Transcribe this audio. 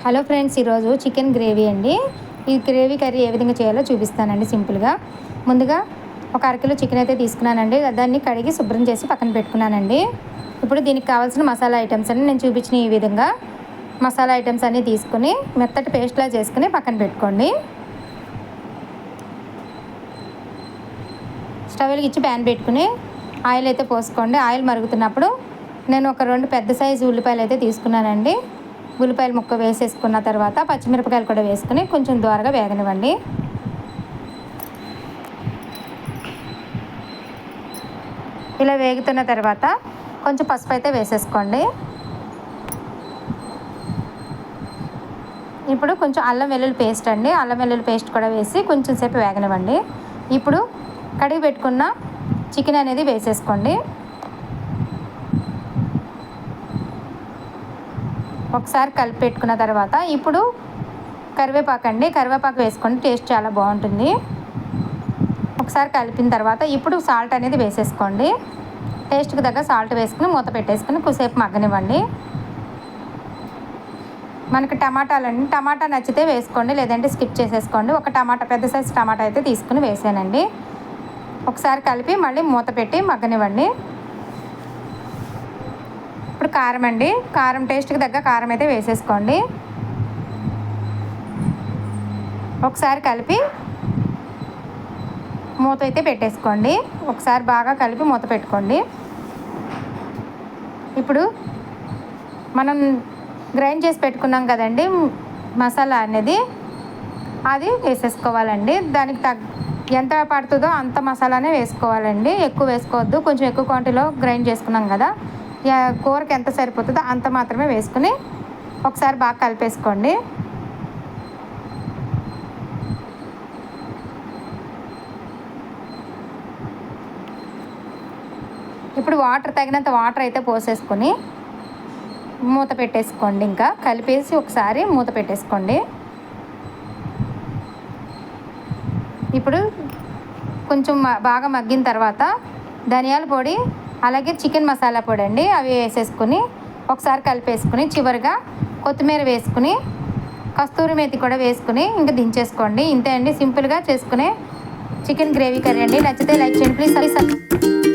Hello friends, ఈరోజు chicken gravy అండి. ఈ గ్రేవీ కర్రీ ఏ విధంగా చేయాలో చూపిస్తానండి సింపుల్గా. ముందుగా ఒక అరకిలో చికెన్ అయితే తీసుకున్నానండి. దాన్ని కడిగి శుభ్రం చేసి పక్కన పెట్టుకున్నానండి. ఇప్పుడు దీనికి కావాల్సిన మసాలా ఐటమ్స్ అన్ని నేను చూపించిన ఈ విధంగా మసాలా ఐటమ్స్ అన్నీ తీసుకుని మెత్తటి పేస్ట్లా చేసుకుని పక్కన పెట్టుకోండి. స్టవ్ వెలిగించి ప్యాన్ పెట్టుకుని ఆయిల్ అయితే పోసుకోండి. ఆయిల్ మరుగుతున్నప్పుడు నేను ఒక 2 పెద్ద సైజు ఉల్లిపాయలు అయితే తీసుకున్నానండి. ఉల్లిపాయలు ముక్క వేసేసుకున్న తర్వాత పచ్చిమిరపకాయలు కూడా వేసుకుని కొంచెం దోరగా వేగనివ్వండి. ఇలా వేగుతున్న తర్వాత కొంచెం పసుపు అయితే వేసేసుకోండి. ఇప్పుడు కొంచెం అల్లం వెల్లుల్లి పేస్ట్ అండి, అల్లం వెల్లుల్లి పేస్ట్ కూడా వేసి కొంచెం సేపు వేగనివ్వండి. ఇప్పుడు కడిగి పెట్టుకున్న చికెన్ అనేది వేసేసుకోండి. ఒకసారి కలిపి పెట్టుకున్న తర్వాత ఇప్పుడు కరివేపాకు వేసుకోండి, టేస్ట్ చాలా బాగుంటుంది. ఒకసారి కలిపిన తర్వాత ఇప్పుడు సాల్ట్ అనేది వేసేసుకోండి. టేస్ట్కి తగ్గ సాల్ట్ వేసుకుని మూత పెట్టేసుకుని కొద్దిసేపు మగ్గనివ్వండి. మనకి టమాటా నచ్చితే వేసుకోండి, లేదంటే స్కిప్ చేసేసుకోండి. ఒక టమాటా, పెద్ద సైజు టమాటా అయితే తీసుకుని వేసానండి. ఒకసారి కలిపి మళ్ళీ మూత పెట్టి మగ్గనివ్వండి. ఇప్పుడు కారం టేస్ట్కి తగ్గ కారం అయితే వేసేసుకోండి. ఒకసారి కలిపి మూత అయితే పెట్టేసుకోండి. ఒకసారి బాగా కలిపి మూత పెట్టుకోండి. ఇప్పుడు మనం గ్రైండ్ చేసి పెట్టుకున్నాం కదండి మసాలా అనేది, అది వేసేసుకోవాలండి. దానికి ఎంత పడుతుందో అంత మసాలానే వేసుకోవాలండి, ఎక్కువ వేసుకోవద్దు. కొంచెం ఎక్కువ క్వాంటిటీలో గ్రైండ్ చేసుకున్నాం కదా, కూరకి ఎంత సరిపోతుందో అంత మాత్రమే వేసుకుని ఒకసారి బాగా కలిపేసుకోండి. ఇప్పుడు తగినంత వాటర్ అయితే పోసేసుకొని మూత పెట్టేసుకోండి. ఇంకా కలిపేసి ఒకసారి మూత పెట్టేసుకోండి. ఇప్పుడు కొంచెం బాగా మగ్గిన తర్వాత ధనియాల పొడి అలాగే చికెన్ మసాలా పొడి అండి, అవి వేసేసుకుని ఒకసారి కలిపేసుకుని చివరిగా కొత్తిమీర వేసుకుని కస్తూరి మేతి కూడా వేసుకుని ఇంకా దించేసుకోండి. ఇంతే అండి, సింపుల్గా చేసుకునే చికెన్ గ్రేవీ కర్రీ అండి. నచ్చితే లైక్ చేయండి ప్లీజ్.